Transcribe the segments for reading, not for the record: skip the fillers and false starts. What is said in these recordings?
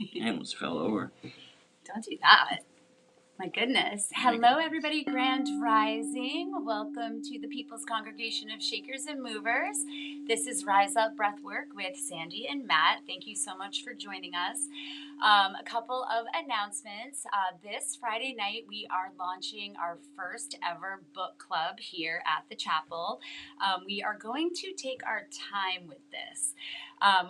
I almost fell over. Don't do that. My goodness. Hello, everybody. Grand Rising. Welcome to the People's Congregation of Shakers and Movers. This is Rise Up Breathwork with Sandy and Matt. Thank you so much for joining us. A couple of announcements. This Friday night, we are launching our first ever book club here at the chapel. We are going to take our time with this.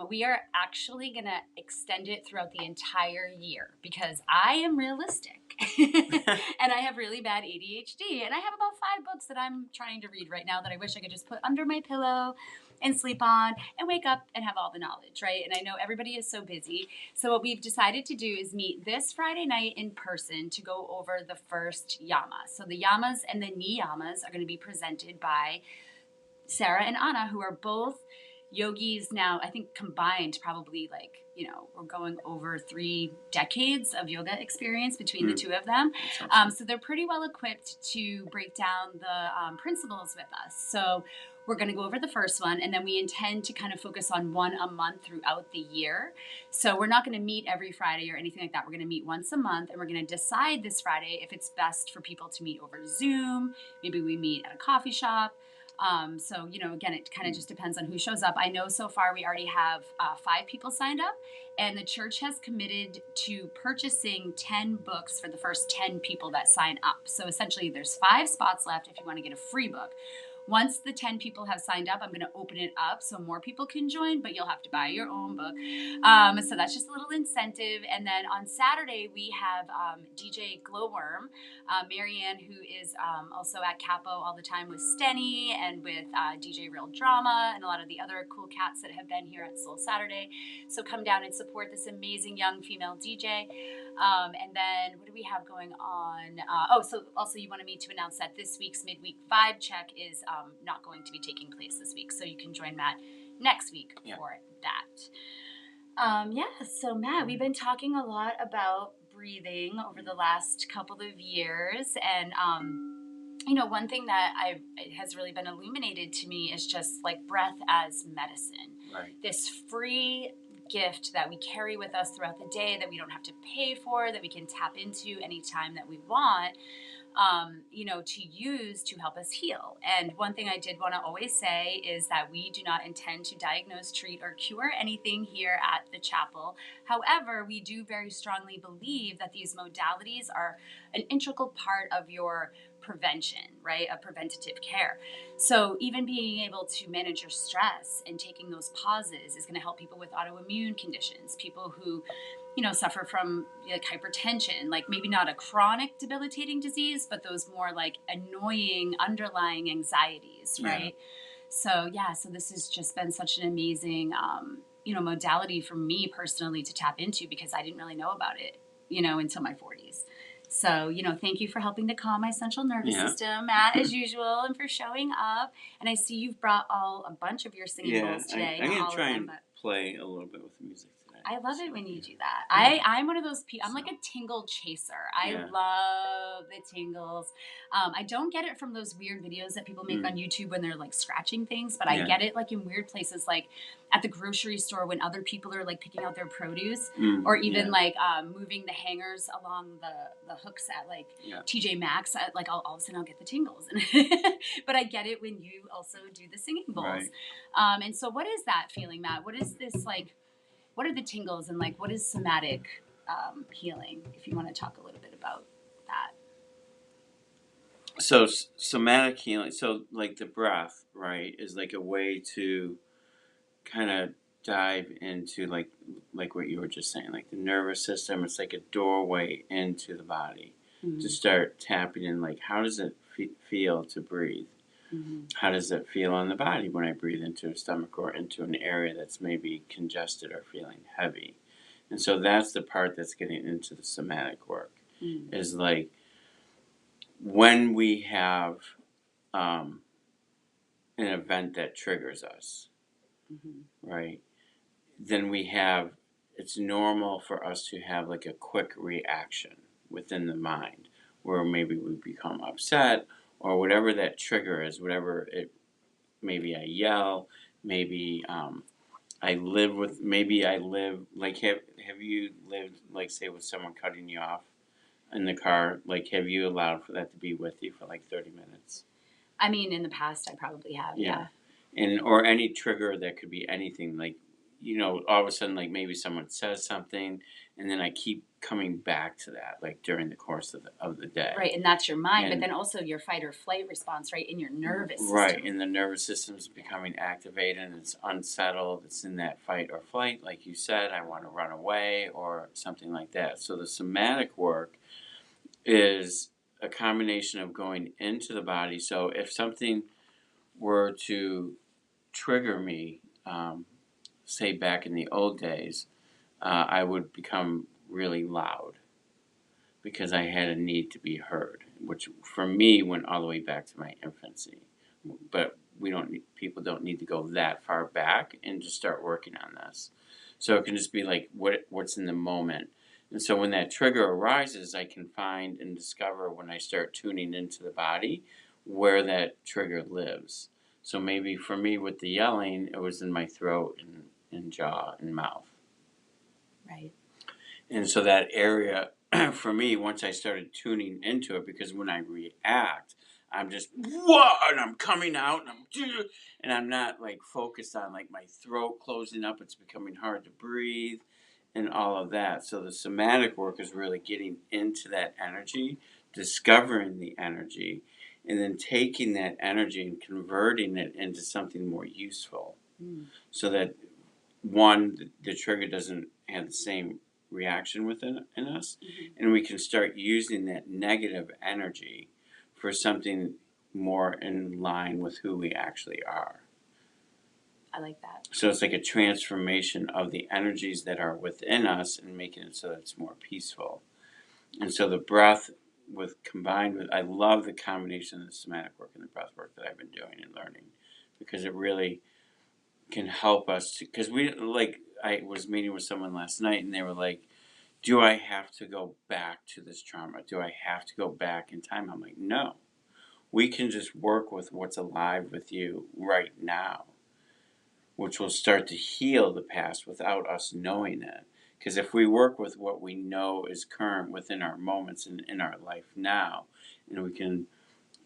We are actually going to extend it throughout the entire year because I am realistic and I have really bad ADHD. And I have about 5 books that I'm trying to read right now that I wish I could just put under my pillow and sleep on and wake up and have all the knowledge, right? And I know everybody is so busy. So what we've decided to do is meet this Friday night in person to go over the first yama. So the yamas and the niyamas are going to be presented by Sarah and Anna, who are both yogis now, I think combined probably we're going over 3 decades of yoga experience between the two of them. Awesome. So they're pretty well equipped to break down the principles with us. So we're going to go over the first one, and then we intend to kind of focus on one a month throughout the year. So we're not going to meet every Friday or anything like that. We're going to meet once a month, and we're going to decide this Friday if it's best for people to meet over Zoom. Maybe we meet at a coffee shop. So, again, it kind of just depends on who shows up. I know so far we already have 5 people signed up, and the church has committed to purchasing 10 books for the first 10 people that sign up. So essentially there's 5 spots left if you want to get a free book. Once the 10 people have signed up, I'm going to open it up so more people can join, but you'll have to buy your own book. So that's just a little incentive. And then on Saturday, we have DJ Glowworm, Marianne, who is also at Capo all the time with Stenny and with DJ Real Drama and a lot of the other cool cats that have been here at Soul Saturday. So come down and support this amazing young female DJ. And then what do we have going on? So also you wanted me to announce that this week's midweek vibe check is not going to be taking place this week. So you can join Matt next week for that. So Matt, we've been talking a lot about breathing over the last couple of years. And, one thing that has really been illuminated to me is just like breath as medicine. Right. This free gift that we carry with us throughout the day that we don't have to pay for, that we can tap into anytime that we want, to use to help us heal. And one thing I did want to always say is that we do not intend to diagnose, treat, or cure anything here at the chapel. However, we do very strongly believe that these modalities are an integral part of your prevention, right? A preventative care. So even being able to manage your stress and taking those pauses is going to help people with autoimmune conditions, people who, suffer from like hypertension, like maybe not a chronic debilitating disease, but those more like annoying underlying anxieties, right? Yeah. So this has just been such an amazing, modality for me personally to tap into because I didn't really know about it, until my 40s. So, thank you for helping to calm my central nervous system, Matt, as usual, and for showing up. And I see you've brought a bunch of your singing bowls today. I'm going to try and play a little bit with the music today. I love it when you do that. I'm one of those people. I'm like a tingle chaser. I love the tingles. I don't get it from those weird videos that people make on YouTube when they're like scratching things, but I get it like in weird places, like at the grocery store when other people are like picking out their produce, or even like moving the hangers along the hooks at like TJ Maxx. Like all of a sudden I'll get the tingles, but I get it when you also do the singing bowls. Right. And so, what is that feeling, Matt? What is this like? What are the tingles and like what is somatic healing? If you want to talk a little bit about that. So somatic healing, so like the breath, right, is like a way to kind of dive into like what you were just saying, like the nervous system. It's like a doorway into the body to start tapping in. Like, how does it feel to breathe? How does it feel on the body when I breathe into a stomach or into an area that's maybe congested or feeling heavy? And so that's the part that's getting into the somatic work, is like when we have an event that triggers us, right, then it's normal for us to have like a quick reaction within the mind where maybe we become upset or whatever that trigger is, maybe I yell, maybe I live, like, have have you lived, like, say, with someone cutting you off in the car? Like, have you allowed for that to be with you for like 30 minutes? I mean, in the past, I probably have. Yeah. And or any trigger that could be anything, like, all of a sudden, like, maybe someone says something, and then I keep coming back to that, like, during the course of the day. Right, and that's your mind, but And then also your fight or flight response, right, in your nervous system. right, and the nervous system's becoming activated, and it's unsettled. It's in that fight or flight, like you said. I want to run away or something like that. So the somatic work is a combination of going into the body. So if something were to trigger me, say back in the old days, I would become really loud because I had a need to be heard, which for me went all the way back to my infancy. But people don't need to go that far back and just start working on this. So it can just be like what's in the moment. And so when that trigger arises, I can find and discover when I start tuning into the body where that trigger lives. So maybe for me with the yelling, it was in my throat and jaw and mouth. Right. And so that area, for me, once I started tuning into it, because when I react, I'm just, whoa, and I'm coming out, and I'm not like focused on like my throat closing up. It's becoming hard to breathe and all of that. So the somatic work is really getting into that energy, discovering the energy, and then taking that energy and converting it into something more useful. So that one, the trigger doesn't have the same reaction within in us, and we can start using that negative energy for something more in line with who we actually are. I like that. So it's like a transformation of the energies that are within us and making it so that it's more peaceful. And so the breath combined with, I love the combination of the somatic work and the breath work that I've been doing and learning, because it really can help us to, because I was meeting with someone last night and they were like, do I have to go back to this trauma? Do I have to go back in time? I'm like, no. We can just work with what's alive with you right now, which will start to heal the past without us knowing it. Because if we work with what we know is current within our moments and in our life now, and we can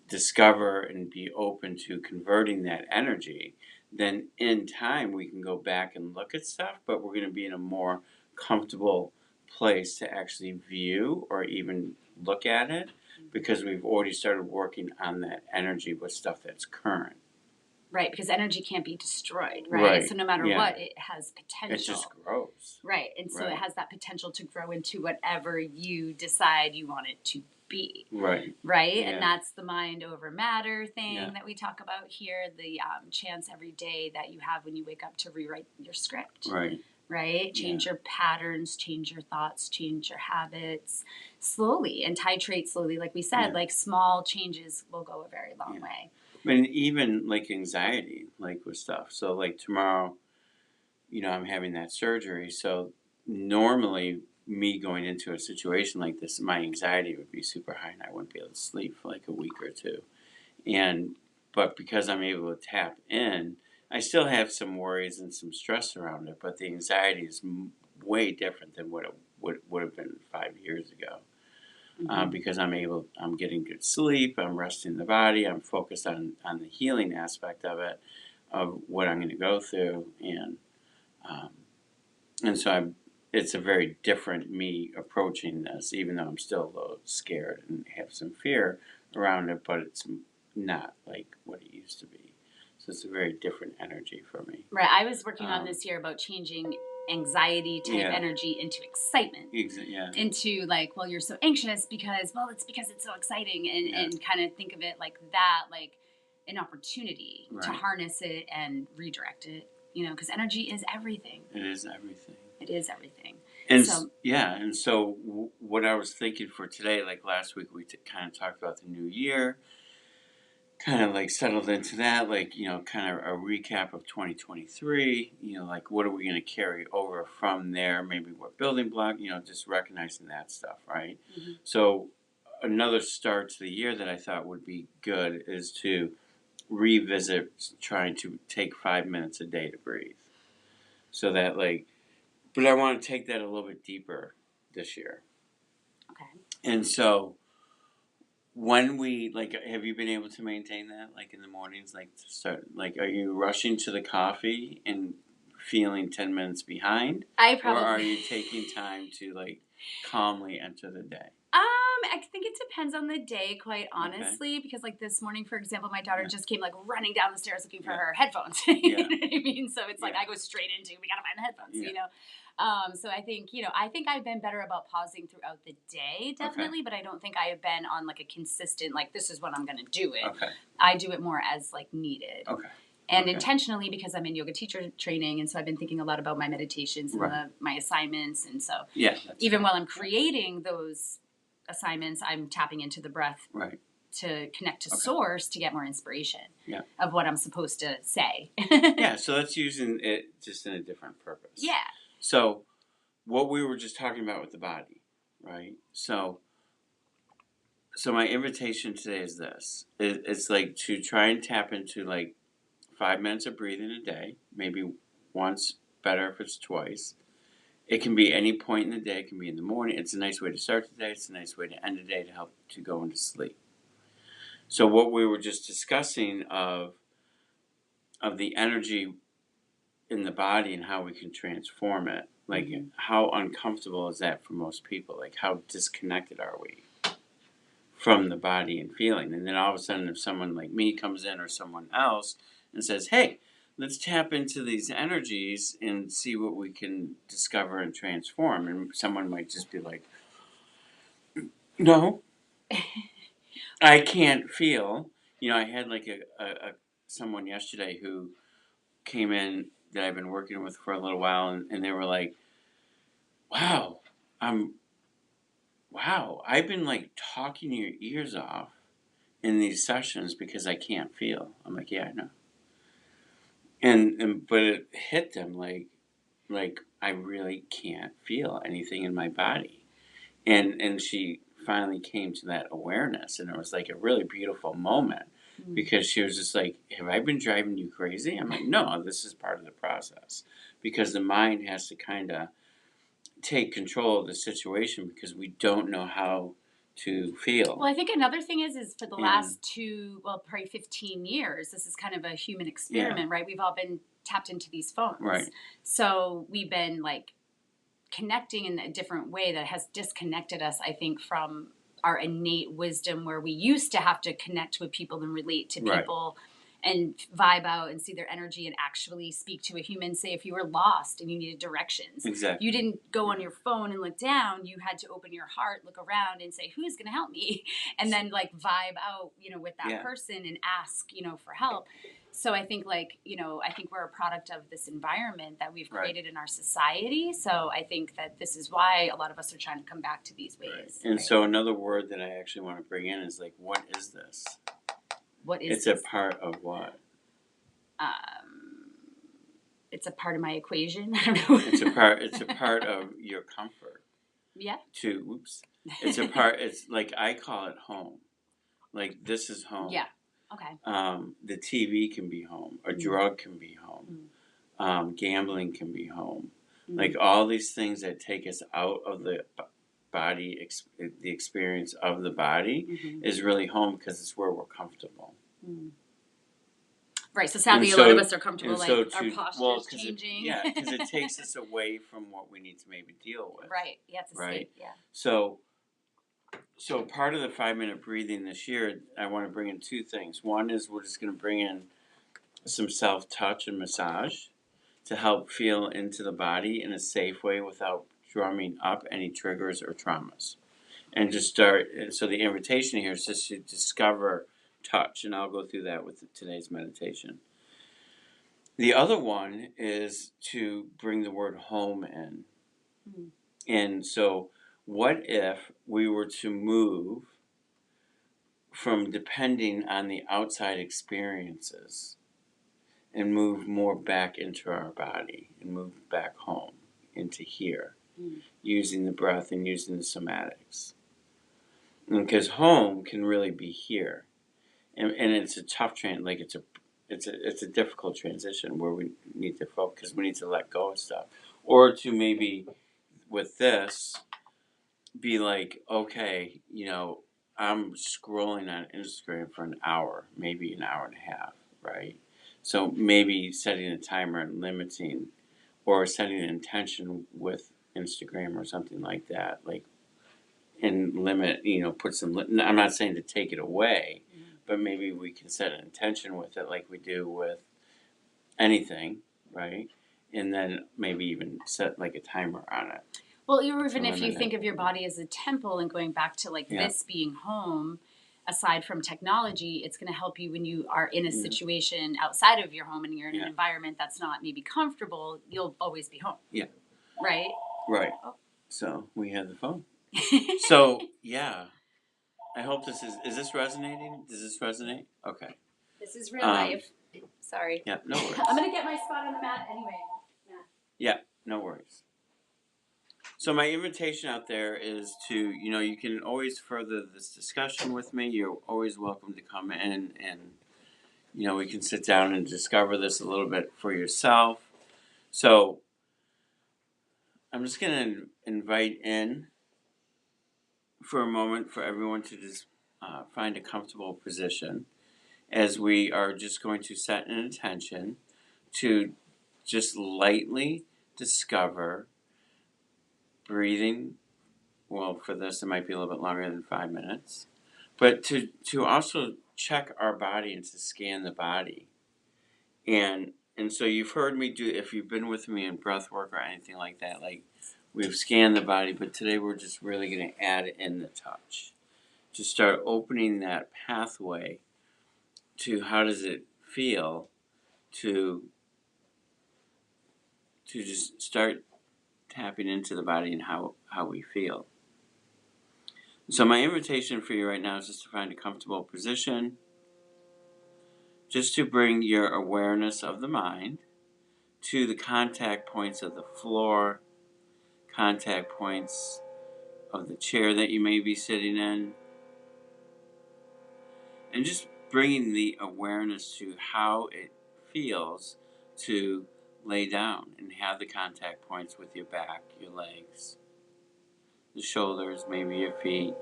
discover and be open to converting that energy, then in time we can go back and look at stuff, but we're going to be in a more comfortable place to actually view or even look at it, because we've already started working on that energy with stuff that's current. Right, because energy can't be destroyed, right? So no matter what, it has potential. It just grows. Right, and so it has that potential to grow into whatever you decide you want it to be. Right. Yeah. And that's the mind over matter thing that we talk about here, the chance every day that you have when you wake up to rewrite your script. Right? Change your patterns, change your thoughts, change your habits slowly and titrate slowly. Like we said, like small changes will go a very long way. I mean, even like anxiety, like with stuff. So like tomorrow, I'm having that surgery. So normally me going into a situation like this, my anxiety would be super high and I wouldn't be able to sleep for like a week or two. But because I'm able to tap in, I still have some worries and some stress around it, but the anxiety is way different than what it would have been 5 years ago. Because I'm getting good sleep, I'm resting the body, I'm focused on the healing aspect of it, of what I'm going to go through, and so it's a very different me approaching this, even though I'm still a little scared and have some fear around it, but it's not like what it used to be. So it's a very different energy for me. Right. I was working on this year about changing anxiety type energy into excitement. Into like, well, you're so anxious because it's so exciting, and kind of think of it like that, like an opportunity to harness it and redirect it, because energy is everything. It is everything. It is everything. And so what I was thinking for today, like last week we kind of talked about the new year, kind of like settled into that, like, kind of a recap of 2023, like what are we going to carry over from there, maybe what building block, just recognizing that stuff, right? So another start to the year that I thought would be good is to revisit trying to take 5 minutes a day to breathe. So that, like, But I want to take that a little bit deeper this year. Okay. And so when we, like, have you been able to maintain that, like, in the mornings, like, to start, like, are you rushing to the coffee and feeling 10 minutes behind? Or are you taking time to, like, calmly enter the day? I think it depends on the day, quite honestly, because like this morning, for example, my daughter just came like running down the stairs looking for her headphones. You know what I mean? So it's like I go straight into, we gotta find the headphones, you know? So I think, I think I've been better about pausing throughout the day, definitely, but I don't think I have been on like a consistent, like, this is when I'm gonna do it. Okay. I do it more as like needed. Okay. And intentionally, because I'm in yoga teacher training, and so I've been thinking a lot about my meditations and my assignments, and so even while I'm creating those assignments, I'm tapping into the breath to connect to source to get more inspiration of what I'm supposed to say. So that's using it just in a different purpose. Yeah. So what we were just talking about with the body, right? So my invitation today is this. It's like to try and tap into like 5 minutes of breathing a day, maybe once, better if it's twice. It can be any point in the day. It can be in the morning. It's a nice way to start the day. It's a nice way to end the day to help to go into sleep. So what we were just discussing of the energy in the body and how we can transform it, like how uncomfortable is that for most people? Like how disconnected are we from the body and feeling? And then all of a sudden, if someone like me comes in or someone else and says, hey, let's tap into these energies and see what we can discover and transform. And someone might just be like, no, I can't feel. I had like a someone yesterday who came in that I've been working with for a little while, and they were like, wow, I've been like talking your ears off in these sessions because I can't feel. I'm like, yeah, I know. And but it hit them like I really can't feel anything in my body. And she finally came to that awareness, and it was like a really beautiful moment because she was just like, have I been driving you crazy? I'm like, no, this is part of the process, because the mind has to kind of take control of the situation because we don't know how to feel. Well, I think another thing is for the last probably 15 years, this is kind of a human experiment, right? We've all been tapped into these phones. Right. So we've been like connecting in a different way that has disconnected us, I think, from our innate wisdom, where we used to have to connect with people and relate to people and vibe out and see their energy and actually speak to a human. Say if you were lost and you needed directions. Exactly. You didn't go on your phone and look down. You had to open your heart, look around and say, who's going to help me? And then like vibe out, with that person and ask, for help. So I think I think we're a product of this environment that we've created in our society. So I think that this is why a lot of us are trying to come back to these ways. And so another word that I actually want to bring in is like, what is this? What is it's this? A part of what? It's a part of my equation. I don't know. It's a part of your comfort. Yeah. It's a part. It's like I call it home. Like this is home. Yeah. Okay. The TV can be home. A drug can be home. Gambling can be home. Like all these things that take us out of the body, the experience of the body is really home because it's where we're comfortable. Right. So sadly, a lot of us are comfortable, like our posture's changing. Because it takes us away from what we need to maybe deal with. Right. Yeah. It's a state. Yeah. So part of the 5-minute breathing this year, I want to bring in two things. One is we're just going to bring in some self-touch and massage to help feel into the body in a safe way without drumming up any triggers or traumas. And just start, so the invitation here is just to discover touch, and I'll go through that with today's meditation. The other one is to bring the word home in. And so what if we were to move from depending on the outside experiences and move more back into our body and move back home into here, using the breath and using the somatics? Because home can really be here. And it's a tough it's a difficult transition where we need to focus, we need to let go of stuff. Or to maybe with this be like, okay, I'm scrolling on Instagram for an hour, maybe an hour and a half, right? So maybe setting a timer and limiting, or setting an intention with Instagram or something like that, like, and limit, put some, I'm not saying to take it away, but maybe we can set an intention with it like we do with anything, right? And then maybe even set like a timer on it. Well, even if you limit think it. of your body as a temple and going back to like Yeah. this being home, aside from technology, it's going to help you when you are in a situation outside of your home and you're in an environment that's not maybe comfortable. You'll always be home. Yeah. Right? Right. So we have the phone. So, yeah. I hope this is this resonating? Does this resonate? Okay. This is real life. Sorry. Yeah, no worries. I'm going to get my spot on the mat anyway. Yeah, no worries. So my invitation out there is to, you can always further this discussion with me. You're always welcome to come in and, we can sit down and discover this a little bit for yourself. So I'm just going to invite in for a moment for everyone to just find a comfortable position, as we are just going to set an intention to just lightly discover breathing. Well, for this, it might be a little bit longer than 5 minutes, but to also check our body and to scan the body. And so you've heard me do, if you've been with me in breath work or anything like that, like we've scanned the body, but today we're just really going to add in the touch. To start opening that pathway to how does it feel to just start tapping into the body and how we feel. So my invitation for you right now is just to find a comfortable position, just to bring your awareness of the mind to the contact points of the floor, contact points of the chair that you may be sitting in, and just bringing the awareness to how it feels to lay down and have the contact points with your back, your legs, the shoulders, maybe your feet.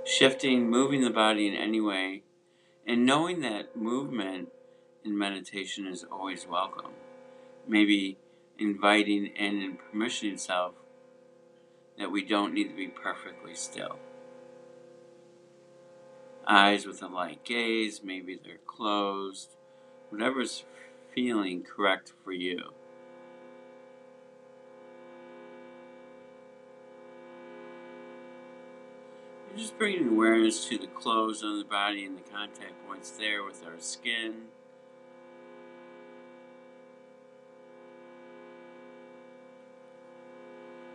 Shifting, moving the body in any way, and knowing that movement in meditation is always welcome. Maybe inviting in and permissioning yourself that we don't need to be perfectly still. Eyes with a light gaze, maybe they're closed, whatever's feeling correct for you. You're just bringing awareness to the clothes on the body and the contact points there with our skin.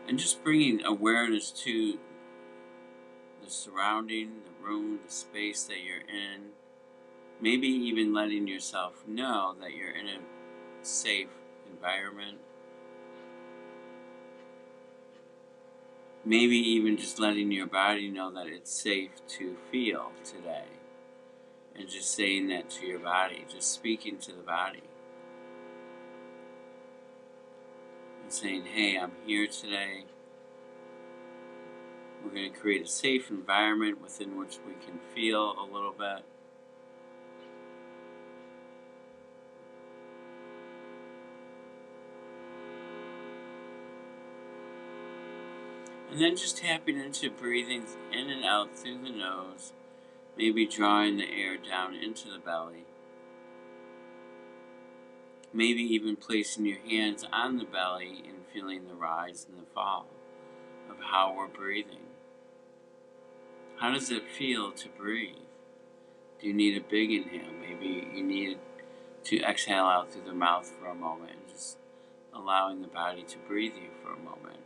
And just bringing awareness to the surrounding, the room, the space that you're in. Maybe even letting yourself know that you're in a safe environment. Maybe even just letting your body know that it's safe to feel today. And just saying that to your body, just speaking to the body. And saying, hey, I'm here today. We're going to create a safe environment within which we can feel a little bit. And then just tapping into breathing in and out through the nose, maybe drawing the air down into the belly. Maybe even placing your hands on the belly and feeling the rise and the fall of how we're breathing. How does it feel to breathe? Do you need a big inhale? Maybe you need to exhale out through the mouth for a moment and just allowing the body to breathe you for a moment.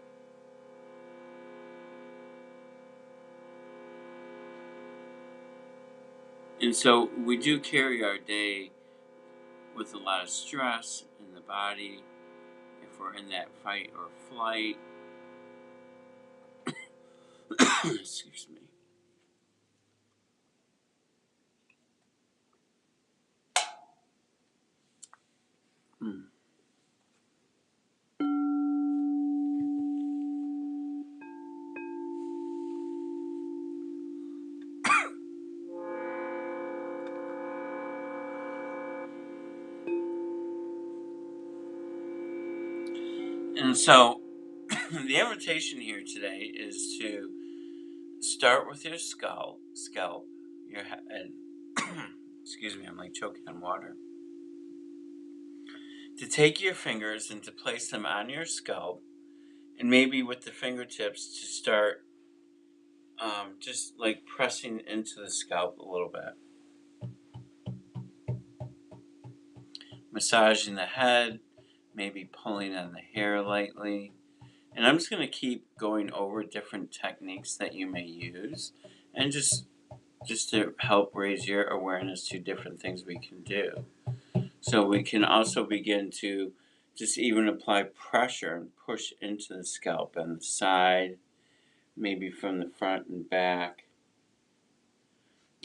And so we do carry our day with a lot of stress in the body. If we're in that fight or flight, excuse me. And so the invitation here today is to start with your scalp, your head. Excuse me, I'm like choking on water. To take your fingers and to place them on your scalp, and maybe with the fingertips to start just like pressing into the scalp a little bit. Massaging the head, maybe pulling on the hair lightly. And I'm just going to keep going over different techniques that you may use, and just to help raise your awareness to different things we can do. So we can also begin to just even apply pressure and push into the scalp and the side, maybe from the front and back.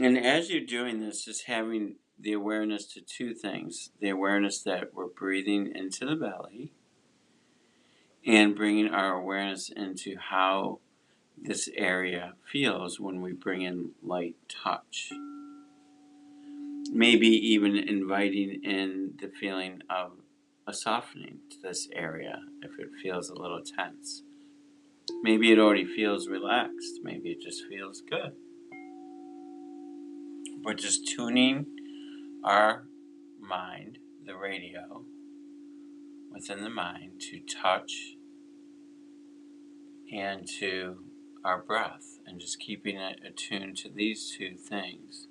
And as you're doing this, just having the awareness to two things: the awareness that we're breathing into the belly, and bringing our awareness into how this area feels when we bring in light touch. Maybe even inviting in the feeling of a softening to this area if it feels a little tense. Maybe it already feels relaxed. Maybe it just feels good. We're just tuning our mind, the radio within the mind, to touch and to our breath, and just keeping it attuned to these two things.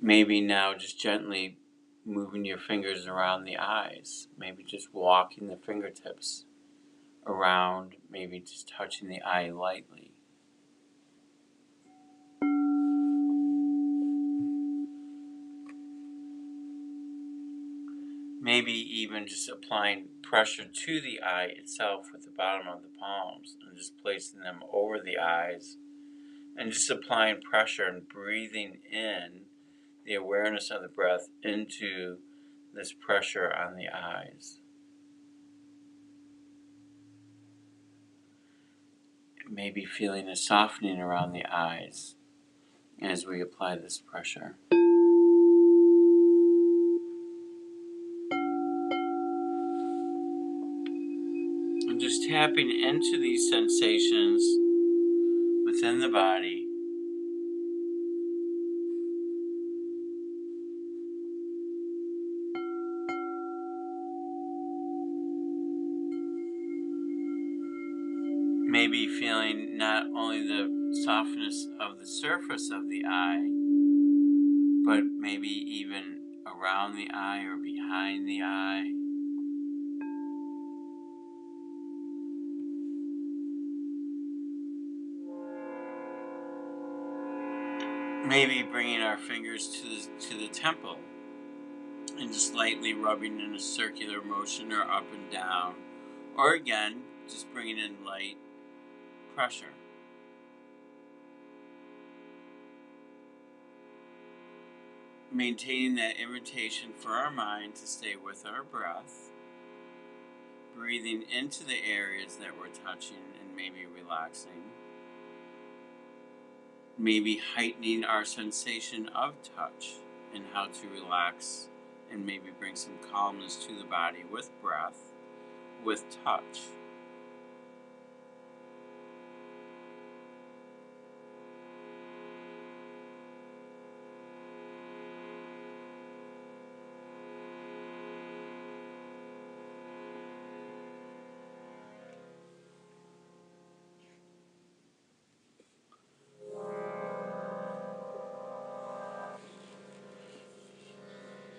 Maybe now just gently moving your fingers around the eyes, maybe just walking the fingertips around, maybe just touching the eye lightly. Maybe even just applying pressure to the eye itself with the bottom of the palms and just placing them over the eyes and just applying pressure and breathing in the awareness of the breath into this pressure on the eyes. Maybe feeling a softening around the eyes as we apply this pressure. And just tapping into these sensations within the body. Maybe feeling not only the softness of the surface of the eye, but maybe even around the eye or behind the eye. Maybe bringing our fingers to the temple and just lightly rubbing in a circular motion or up and down. Or again, just bringing in light pressure. Maintaining that invitation for our mind to stay with our breath. Breathing into the areas that we're touching and maybe relaxing. Maybe heightening our sensation of touch and how to relax and maybe bring some calmness to the body with breath, with touch.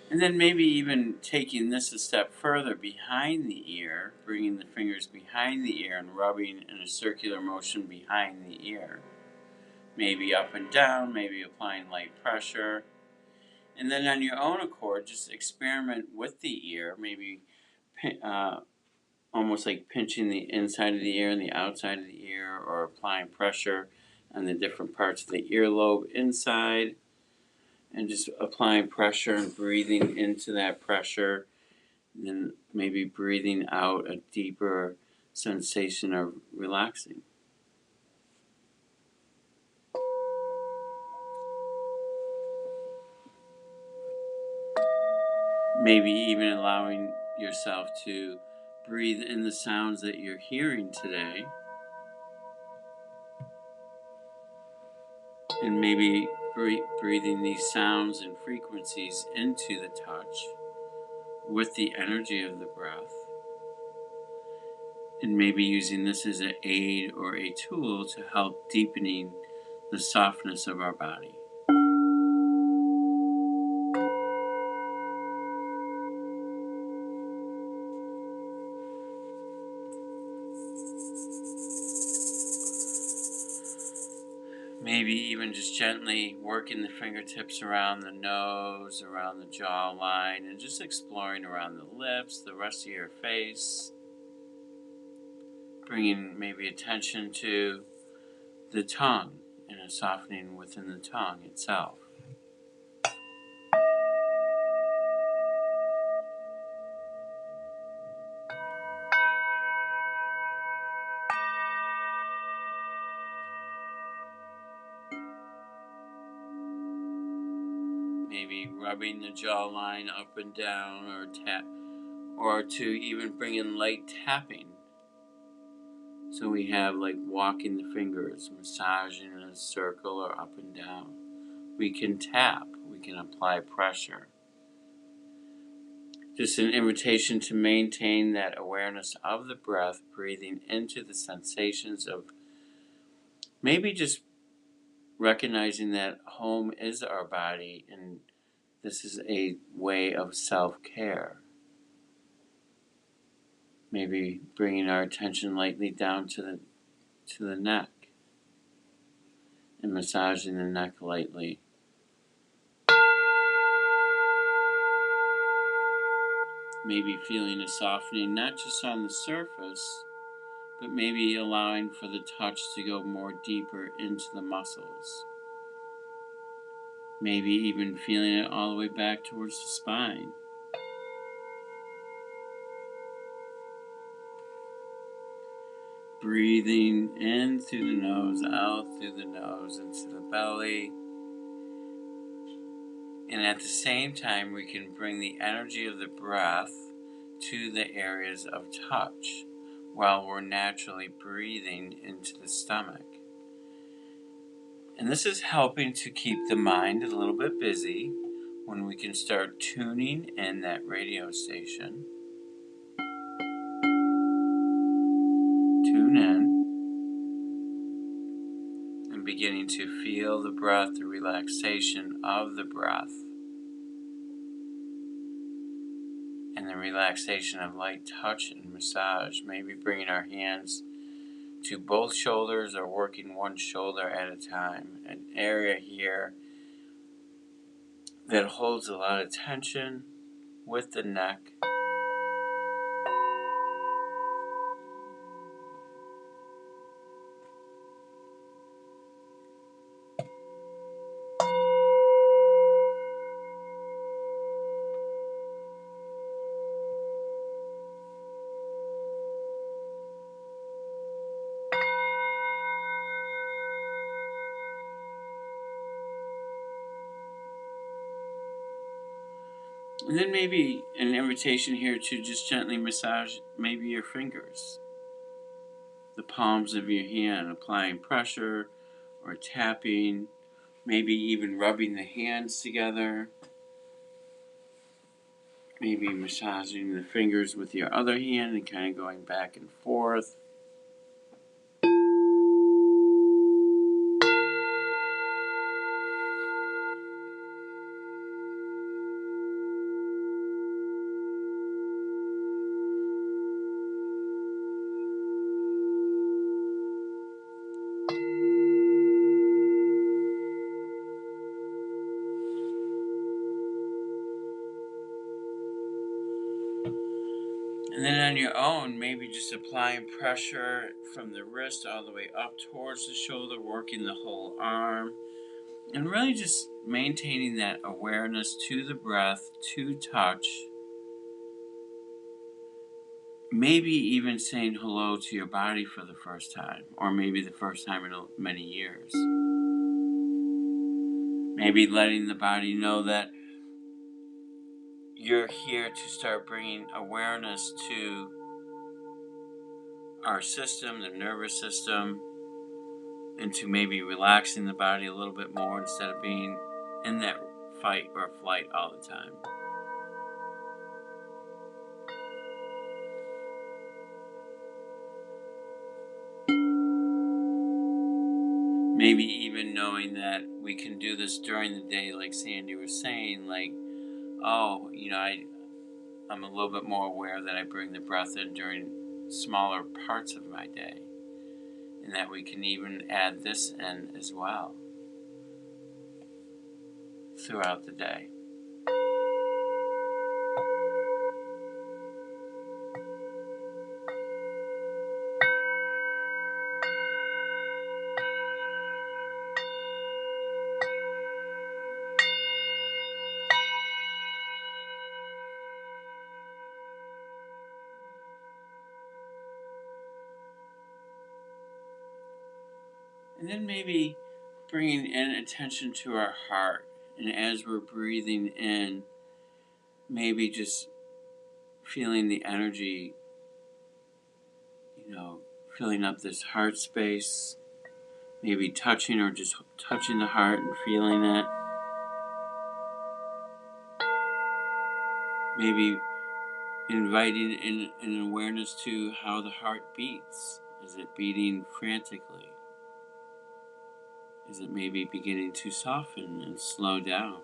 And then maybe even taking this a step further behind the ear, bringing the fingers behind the ear and rubbing in a circular motion behind the ear. Maybe up and down, maybe applying light pressure. And then on your own accord, just experiment with the ear, maybe almost like pinching the inside of the ear and the outside of the ear, or applying pressure on the different parts of the earlobe inside. And just applying pressure and breathing into that pressure, and then maybe breathing out a deeper sensation of relaxing. Maybe even allowing yourself to breathe in the sounds that you're hearing today. And maybe breathing these sounds and frequencies into the touch with the energy of the breath. And maybe using this as an aid or a tool to help deepening the softness of our body. Maybe even just gently working the fingertips around the nose, around the jawline, and just exploring around the lips, the rest of your face. Bringing maybe attention to the tongue and a softening within the tongue itself. Maybe rubbing the jawline up and down or to even bring in light tapping. So we have like walking the fingers, massaging in a circle or up and down. We can tap, we can apply pressure. Just an invitation to maintain that awareness of the breath, breathing into the sensations of maybe just recognizing that home is our body and this is a way of self-care. Maybe bringing our attention lightly down to the neck and massaging the neck lightly. Maybe feeling a softening, not just on the surface, but maybe allowing for the touch to go more deeper into the muscles. Maybe even feeling it all the way back towards the spine. Breathing in through the nose, out through the nose, into the belly. And at the same time, we can bring the energy of the breath to the areas of touch while we're naturally breathing into the stomach. And this is helping to keep the mind a little bit busy when we can start tuning in that radio station. Tune in and beginning to feel the breath, the relaxation of the breath, and the relaxation of light touch and massage. Maybe bringing our hands to both shoulders or working one shoulder at a time. An area here that holds a lot of tension with the neck. And then maybe an invitation here to just gently massage maybe your fingers, the palms of your hand, applying pressure or tapping, maybe even rubbing the hands together, maybe massaging the fingers with your other hand and kind of going back and forth. And then on your own, maybe just applying pressure from the wrist all the way up towards the shoulder, working the whole arm, and really just maintaining that awareness to the breath, to touch. Maybe even saying hello to your body for the first time, or maybe the first time in many years. Maybe letting the body know that you're here to start bringing awareness to our system, the nervous system, into maybe relaxing the body a little bit more instead of being in that fight or flight all the time. Maybe even knowing that we can do this during the day, like Sandy was saying, like, oh, I'm a little bit more aware that I bring the breath in during smaller parts of my day, and that we can even add this in as well throughout the day. And then maybe bringing in attention to our heart. And as we're breathing in, maybe just feeling the energy, filling up this heart space. Maybe touching or just touching the heart and feeling it. Maybe inviting in an awareness to how the heart beats. Is it beating frantically? Is it maybe beginning to soften and slow down?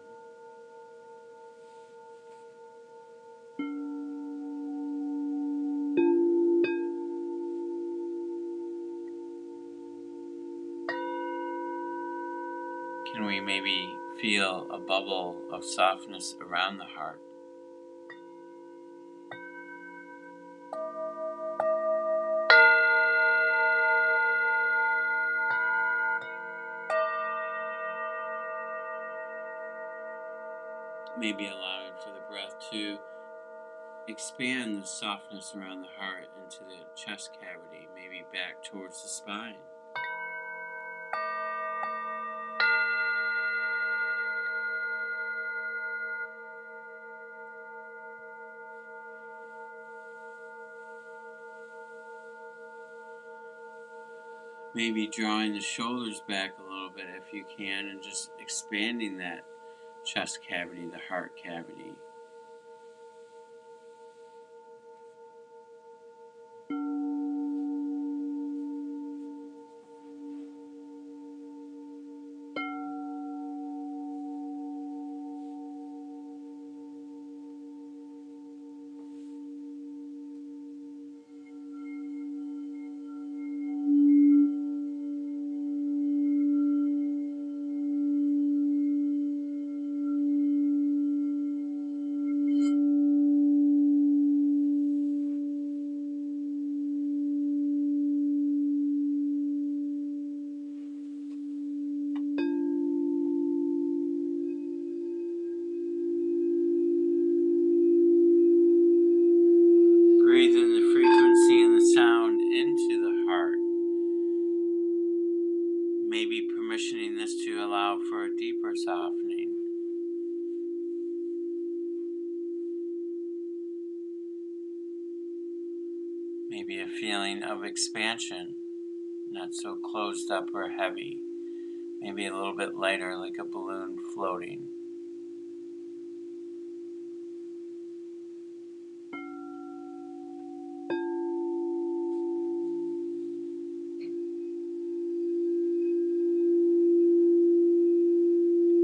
Can we maybe feel a bubble of softness around the heart? Maybe allowing for the breath to expand the softness around the heart into the chest cavity, maybe back towards the spine. Maybe drawing the shoulders back a little bit if you can, and just expanding that chest cavity, the heart cavity. Breathe in the frequency and the sound into the heart. Maybe permissioning this to allow for a deeper softening. Maybe a feeling of expansion, not so closed up or heavy. Maybe a little bit lighter, like a balloon floating.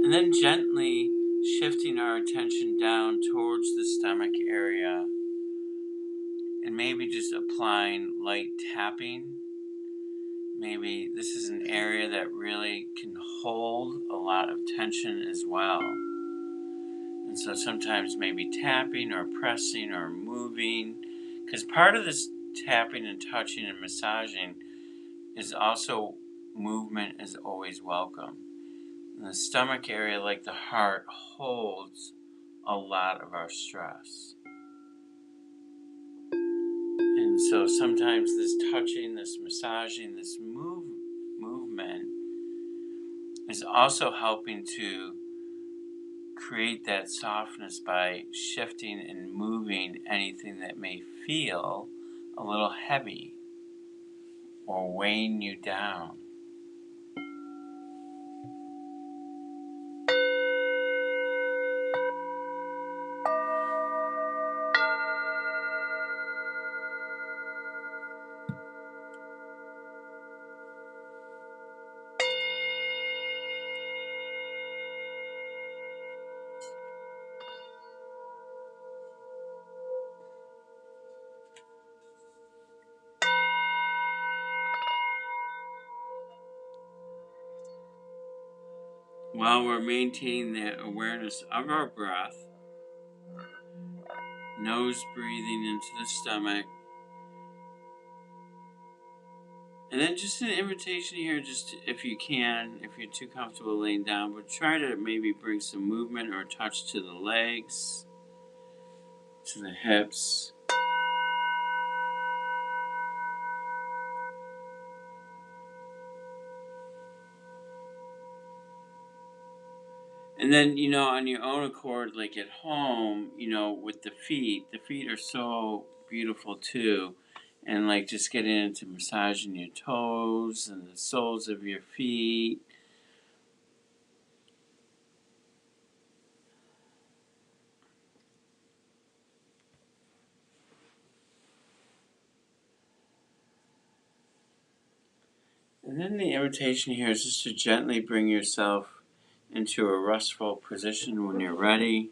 And then gently shifting our attention down towards the stomach area, and maybe just applying light tapping. Maybe this is an area that really can hold a lot of tension as well. And so sometimes maybe tapping or pressing or moving, because part of this tapping and touching and massaging is also movement is always welcome. And the stomach area, like the heart, holds a lot of our stress. And so sometimes this touching, this massaging, this movement is also helping to create that softness by shifting and moving anything that may feel a little heavy. or weighing you down. While we're maintaining the awareness of our breath, nose breathing into the stomach, and then just an invitation here, just if you can, if you're too comfortable laying down, but try to maybe bring some movement or touch to the legs, to the hips. And then, on your own accord, like at home, with the feet are so beautiful too. And like just getting into massaging your toes and the soles of your feet. And then the invitation here is just to gently bring yourself into a restful position when you're ready.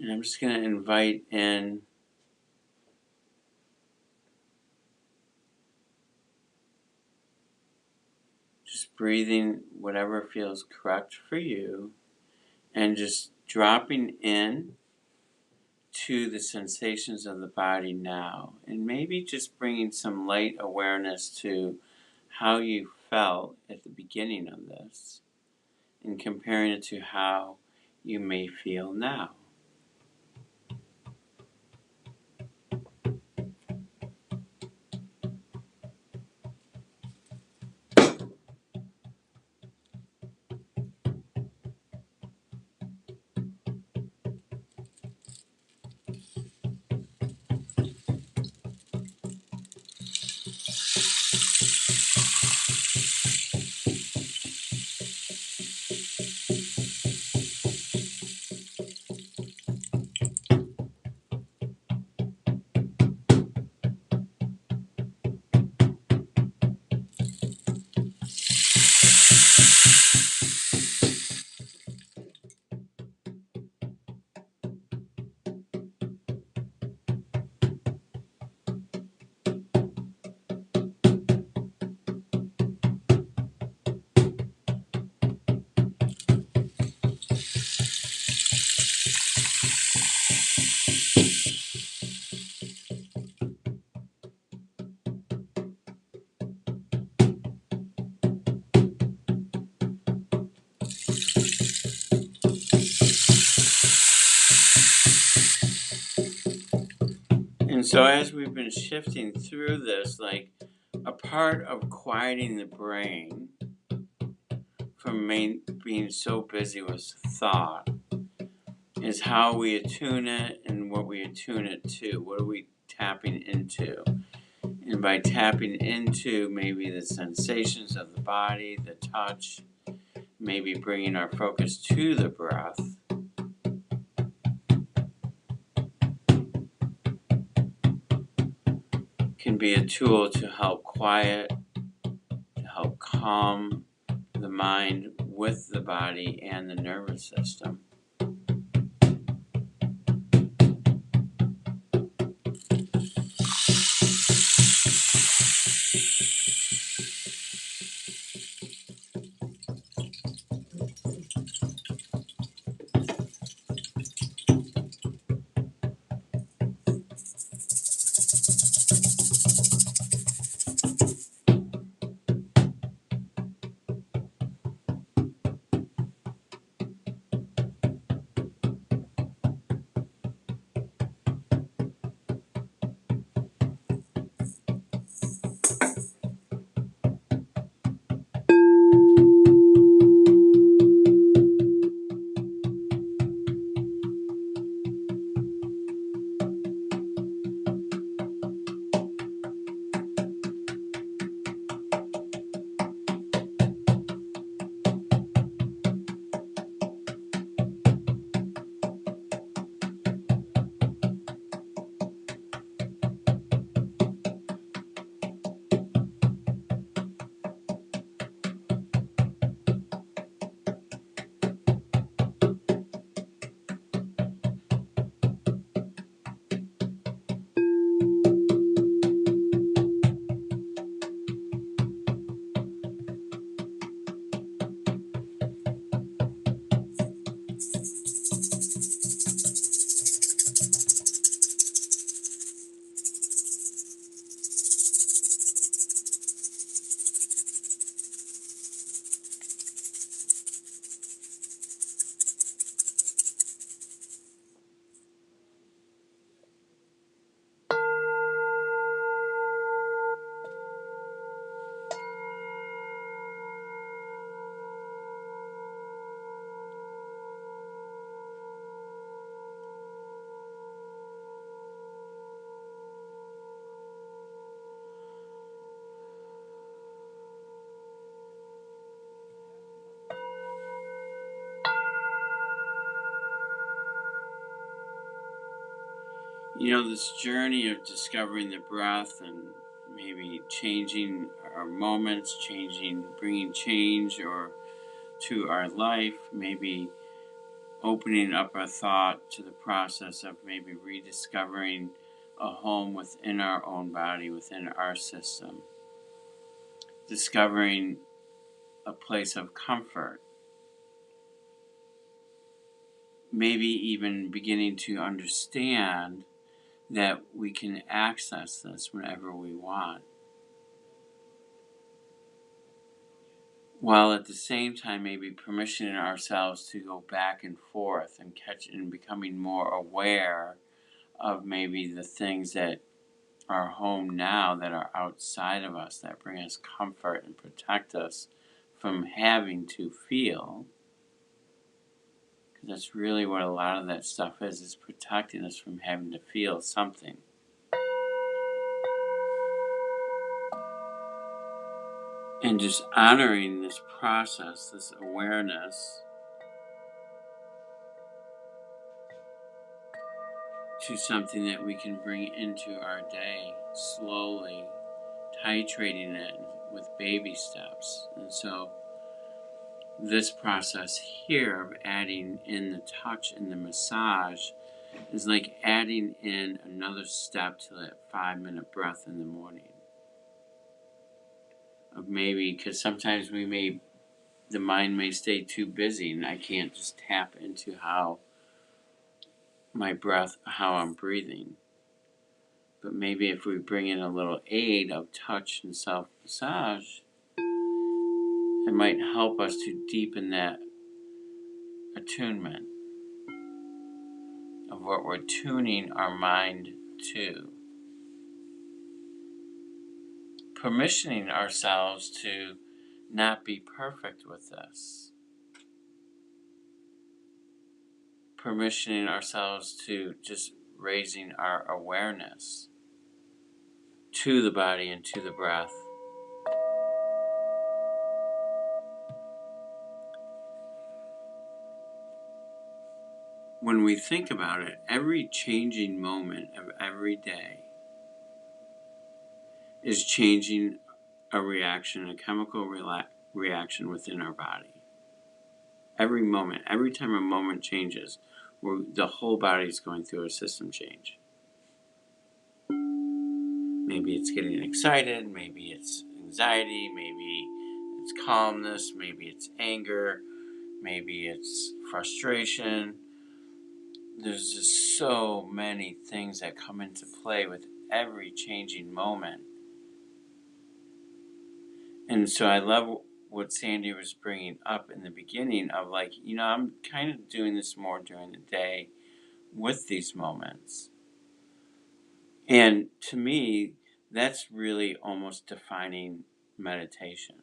And I'm just going to invite in just breathing whatever feels correct for you and just dropping in to the sensations of the body now. And maybe just bringing some light awareness to how you felt at the beginning of this and comparing it to how you may feel now. And so as we've been shifting through this, like a part of quieting the brain from being so busy with thought is how we attune it and what we attune it to. What are we tapping into? And by tapping into maybe the sensations of the body, the touch, maybe bringing our focus to the breath, can be a tool to help quiet, to help calm the mind with the body and the nervous system. This journey of discovering the breath and maybe changing our moments, bringing change or to our life, maybe opening up our thought to the process of maybe rediscovering a home within our own body, within our system, discovering a place of comfort, maybe even beginning to understand that we can access this whenever we want, while at the same time maybe permissioning ourselves to go back and forth and becoming more aware of maybe the things that are home now that are outside of us that bring us comfort and protect us from having to feel. Because that's really what a lot of that stuff is protecting us from having to feel something. And just honoring this process, this awareness, to something that we can bring into our day slowly, titrating it with baby steps. And so this process here of adding in the touch and the massage is like adding in another step to that 5-minute breath in the morning. Of maybe, because sometimes the mind may stay too busy and I can't just tap into how I'm breathing. But maybe if we bring in a little aid of touch and self-massage, it might help us to deepen that attunement of what we're tuning our mind to. Permissioning ourselves to not be perfect with this. Permissioning ourselves to just raising our awareness to the body and to the breath. When we think about it, every changing moment of every day is changing a reaction, a chemical reaction within our body. Every moment, every time a moment changes, the whole body is going through a system change. Maybe it's getting excited, maybe it's anxiety, maybe it's calmness, maybe it's anger, maybe it's frustration. There's just so many things that come into play with every changing moment. And so I love what Sandy was bringing up in the beginning of I'm kind of doing this more during the day with these moments. And to me, that's really almost defining meditation.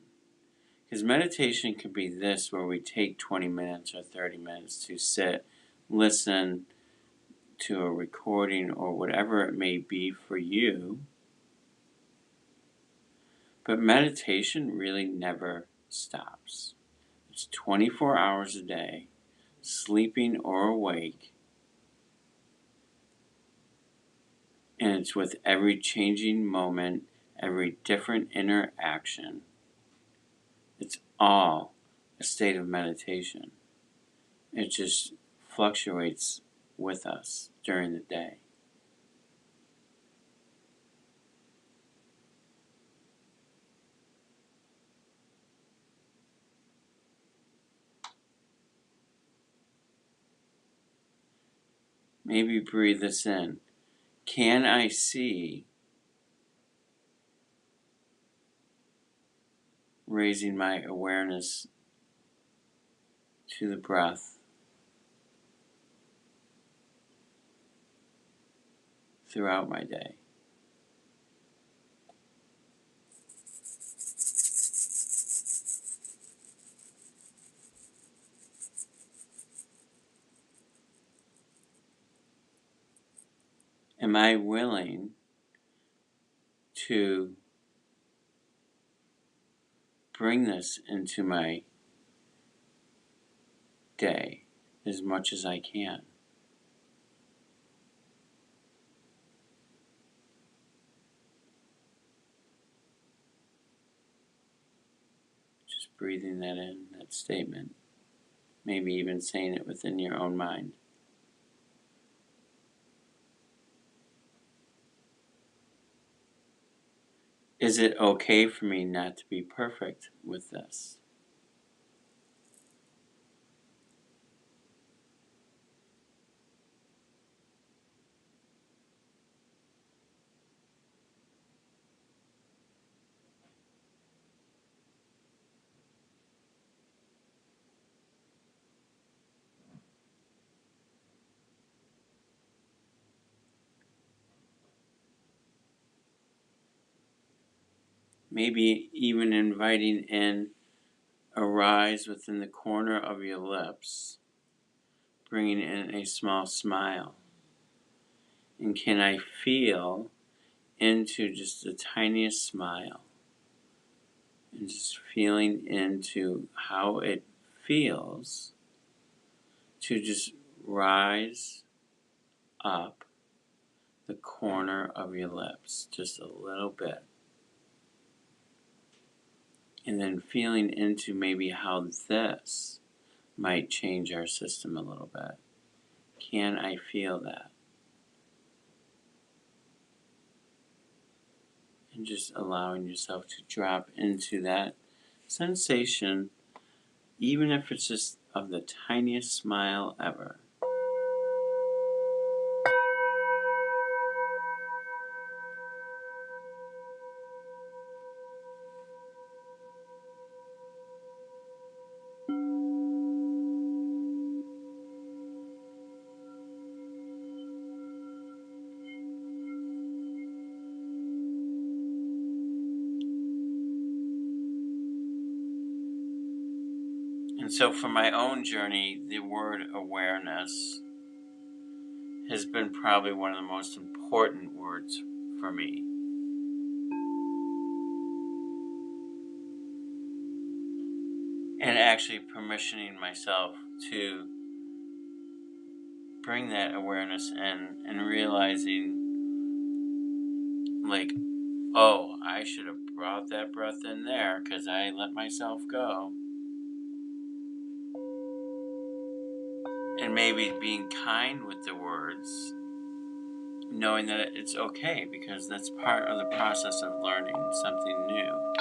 Because meditation could be this, where we take 20 minutes or 30 minutes to sit, listen to a recording or whatever it may be for you. But meditation really never stops. It's 24 hours a day, sleeping or awake. And it's with every changing moment, every different interaction. It's all a state of meditation. It just fluctuates with us during the day. Maybe breathe this in. Can I see raising my awareness to the breath throughout my day? Am I willing to bring this into my day as much as I can? just breathing that in, that statement. Maybe even saying it within your own mind. Is it okay for me not to be perfect with this? Maybe even inviting in a rise within the corner of your lips, bringing in a small smile. And can I feel into just the tiniest smile? And just feeling into how it feels to just rise up the corner of your lips just a little bit. And then feeling into maybe how this might change our system a little bit. Can I feel that? And just allowing yourself to drop into that sensation, even if it's just of the tiniest smile ever. And so for my own journey, the word awareness has been probably one of the most important words for me. And actually permissioning myself to bring that awareness in and realizing, like, oh, I should have brought that breath in there because I let myself go. And maybe being kind with the words, knowing that it's okay because that's part of the process of learning something new.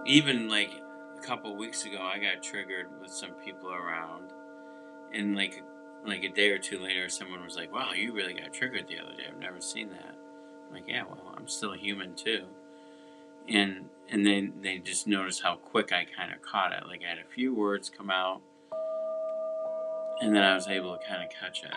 Even like a couple weeks ago, I got triggered with some people around, and like a day or two later, someone was like, "Wow, you really got triggered the other day. I've never seen that." I'm like, "Yeah, well, I'm still human too." And then they just noticed how quick I kind of caught it. Like I had a few words come out, and then I was able to kind of catch it.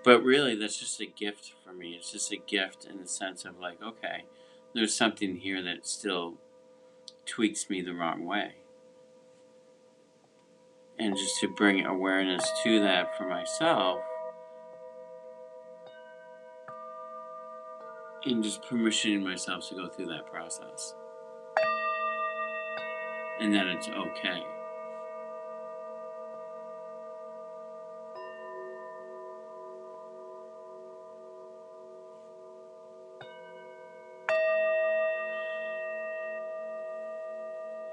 But really, that's just a gift for me. It's just a gift in the sense of like, okay, there's something here that still tweaks me the wrong way. And just to bring awareness to that for myself, and just permissioning myself to go through that process. And that it's okay.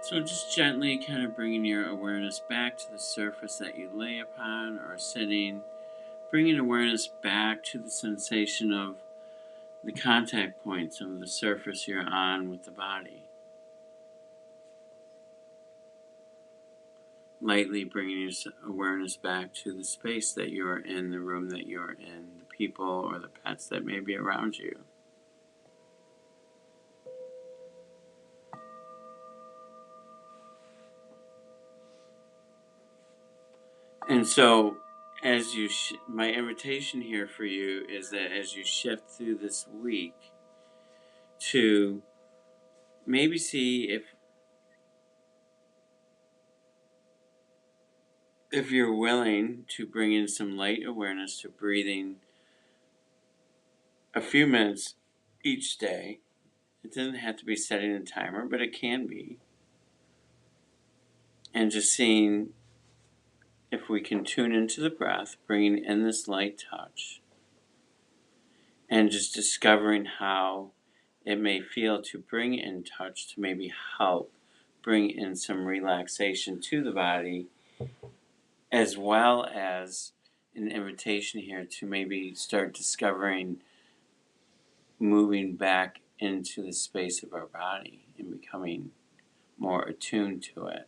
So just gently kind of bringing your awareness back to the surface that you lay upon or sitting, bringing awareness back to the sensation of the contact points of the surface you're on with the body. Lightly bringing your awareness back to the space that you're in, the room that you're in, the people or the pets that may be around you. And so, as you, my invitation here for you is that as you shift through this week, to maybe see if you're willing to bring in some light awareness to breathing a few minutes each day. It doesn't have to be setting a timer, but it can be. And just seeing if we can tune into the breath, bringing in this light touch. and just discovering how it may feel to bring in touch to maybe help bring in some relaxation to the body, as well as an invitation here to maybe start discovering moving back into the space of our body and becoming more attuned to it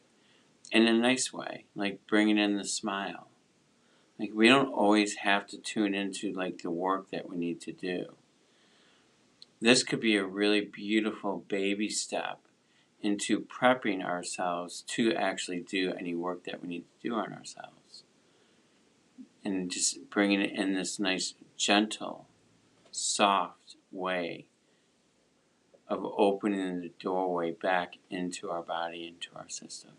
in a nice way, like bringing in the smile. Like, we don't always have to tune into like the work that we need to do. This could be a really beautiful baby step into prepping ourselves to actually do any work that we need to do on ourselves. And just bringing it in this nice, gentle, soft way of opening the doorway back into our body, into our system.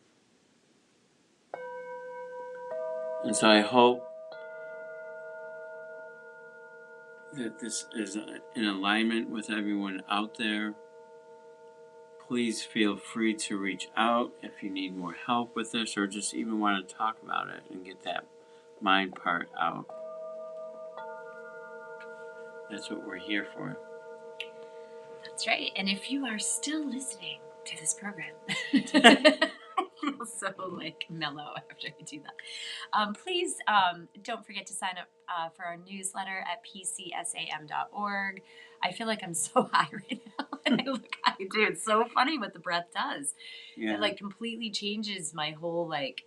And so I hope that this is in alignment with everyone out there. Please feel free to reach out if you need more help with this, or just even want to talk about it and get that mind part out. That's what we're here for. That's right. And if you are still listening to this program, I feel so like mellow after I do that. Please don't forget to sign up for our newsletter at pcsam.org. I feel like I'm so high right now, and I look high too. It's so funny what the breath does. Yeah. It like completely changes my whole like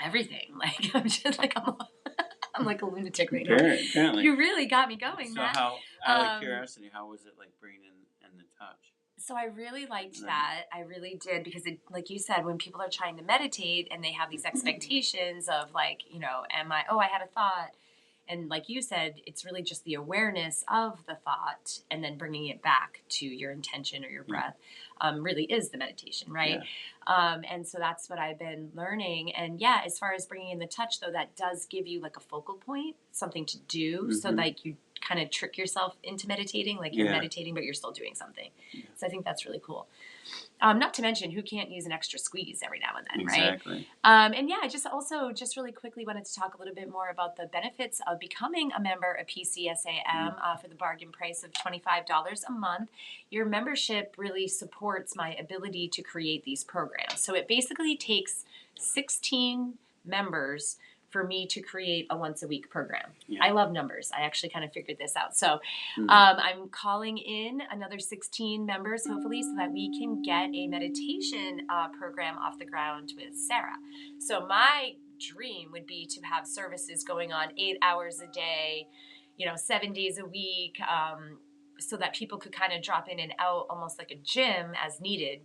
everything. Like I'm just like I'm like a lunatic right now. Apparently. You really got me going, So Matt. how, out of curiosity, how was it like bringing in the touch? So I really liked that. I really did, because it, like you said, when people are trying to meditate and they have these expectations of like, you know, I had a thought. And like you said, it's really just the awareness of the thought and then bringing it back to your intention or your breath really is the meditation, right? Yeah. And so that's what I've been learning. And yeah, as far as bringing in the touch, though, that does give you like a focal point, something to do. So like you kind of trick yourself into meditating, like you're meditating, but you're still doing something. Yeah. So I think that's really cool. Not to mention, who can't use an extra squeeze every now and then, right? Exactly. And yeah, I just really quickly wanted to talk a little bit more about the benefits of becoming a member of PCSAM for the bargain price of $25 a month. Your membership really supports my ability to create these programs. So it basically takes 16 members for me to create a once a week program. Yeah. I love numbers. I actually kind of figured this out. So I'm calling in another 16 members, hopefully, so that we can get a meditation program off the ground with Sarah. So my dream would be to have services going on 8 hours a day, 7 days a week, so that people could kind of drop in and out almost like a gym as needed.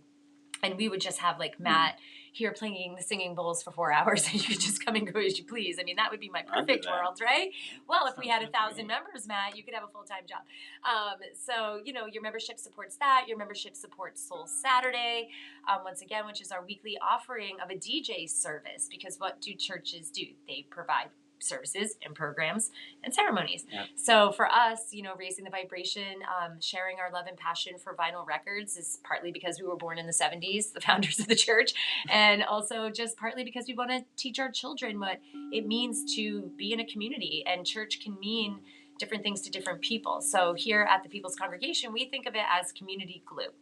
And we would just have like Matt here playing the singing bowls for 4 hours, and you could just come and go as you please. I mean, that would be my perfect world, right? Well, if we had 1,000 members, Matt, you could have a full-time job. So, your membership supports that. Your membership supports Soul Saturday, once again, which is our weekly offering of a DJ service. Because what do churches do? They provide services and programs and ceremonies. Yep. So for us, raising the vibration, sharing our love and passion for vinyl records is partly because we were born in the 70s, the founders of the church, and also just partly because we want to teach our children what it means to be in a community, and church can mean different things to different people. So here at the People's Congregation, we think of it as community glue.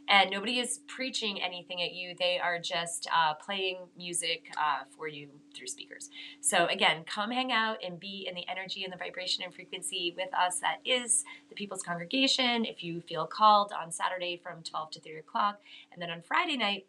And nobody is preaching anything at you. They are just playing music for you through speakers. So again, come hang out and be in the energy and the vibration and frequency with us. That is the People's Congregation. If you feel called on Saturday from 12 to 3 o'clock. And then on Friday night,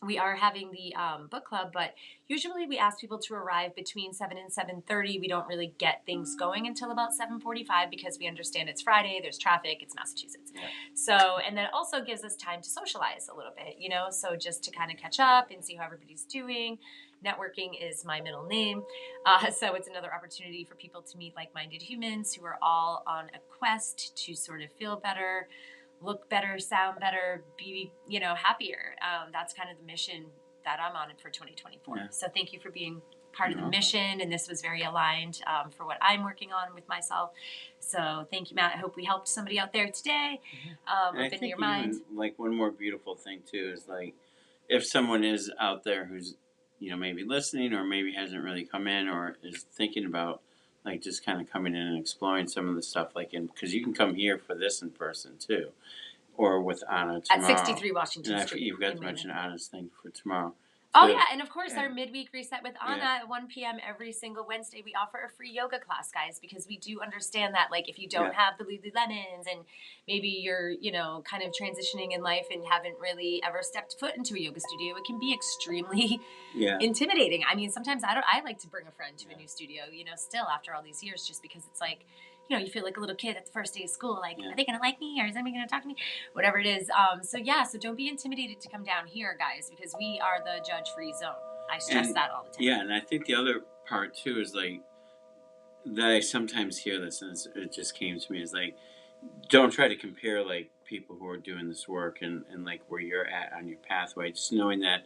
we are having the book club, but usually we ask people to arrive between 7 and 7:30. We don't really get things going until about 7:45 because we understand it's Friday, there's traffic, it's Massachusetts. Yeah. So, and then it also gives us time to socialize a little bit, so just to kind of catch up and see how everybody's doing. Networking is my middle name. So it's another opportunity for people to meet like-minded humans who are all on a quest to sort of feel better, look better, sound better, be, happier. That's kind of the mission that I'm on for 2024. Yeah. So thank you for being part of the mission. And this was very aligned for what I'm working on with myself. So thank you, Matt. I hope we helped somebody out there today. Open your mind. Like one more beautiful thing too is like, if someone is out there who's, maybe listening or maybe hasn't really come in or is thinking about like just kind of coming in and exploring some of the stuff, like because you can come here for this in person too, or with Anna tomorrow. At 63 Washington and Street. You forgot to mention Anna's thing for tomorrow. Oh, yeah, and of course, our midweek reset with Anna Yeah. at 1 p.m. every single Wednesday. We offer a free yoga class, guys, because we do understand that, like, if you don't have the Lululemons and maybe you're, you know, kind of transitioning in life and haven't really ever stepped foot into a yoga studio, it can be extremely intimidating. I mean, sometimes I like to bring a friend to a new studio, you know, still after all these years, just because it's like, you know, you feel like a little kid at the first day of school. Like, are they going to like me, or is anybody going to talk to me? Whatever it is. So don't be intimidated to come down here, guys, because we are the judge-free zone. I stress that all the time. Yeah, and I think the other part, too, is, like, that I sometimes hear this, and it just came to me, is, like, don't try to compare, like, people who are doing this work and like, where you're at on your pathway. Just knowing that,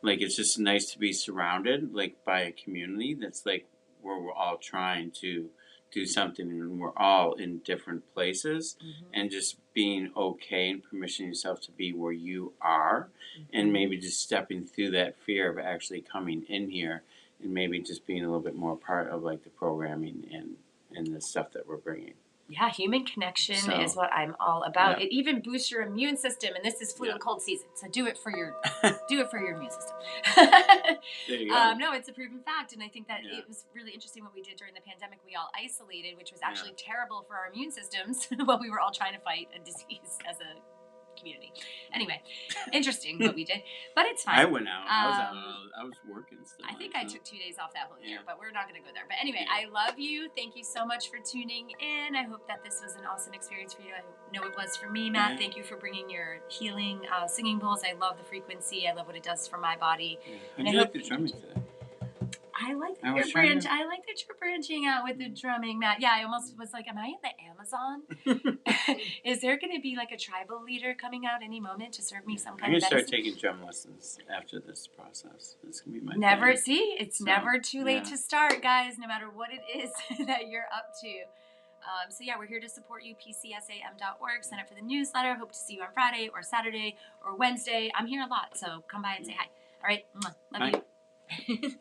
like, it's just nice to be surrounded, like, by a community that's, like, where we're all trying to do something, and we're all in different places, and just being okay and permission yourself to be where you are, and maybe just stepping through that fear of actually coming in here, and maybe just being a little bit more part of, like, the programming and the stuff that we're bringing. Yeah, human connection is what I'm all about. Yeah. It even boosts your immune system, and this is flu and cold season, so do it for your immune system. There you go. No, it's a proven fact, and I think that it was really interesting what we did during the pandemic. We all isolated, which was actually terrible for our immune systems while we were all trying to fight a disease as a community. Anyway, interesting what we did, but it's fine. I went out. I was working still. I think I took 2 days off that whole year, but we're not going to go there. But anyway, I love you. Thank you so much for tuning in. I hope that this was an awesome experience for you. I know it was for me, Matt. Thank you for bringing your healing singing bowls. I love the frequency. I love what it does for my body. And I hope the drumming today. I like that you're branching out with the drumming, Matt. Yeah, I almost was like, am I in the Amazon? Is there going to be like a tribal leader coming out any moment to serve me some kind of medicine? I'm going to start taking drum lessons after this process. It's going to be my never thing. See, it's never too late to start, guys, no matter what it is that you're up to. We're here to support you, pcsam.org. Sign up for the newsletter. Hope to see you on Friday or Saturday or Wednesday. I'm here a lot, so come by and say hi. All right. Love you.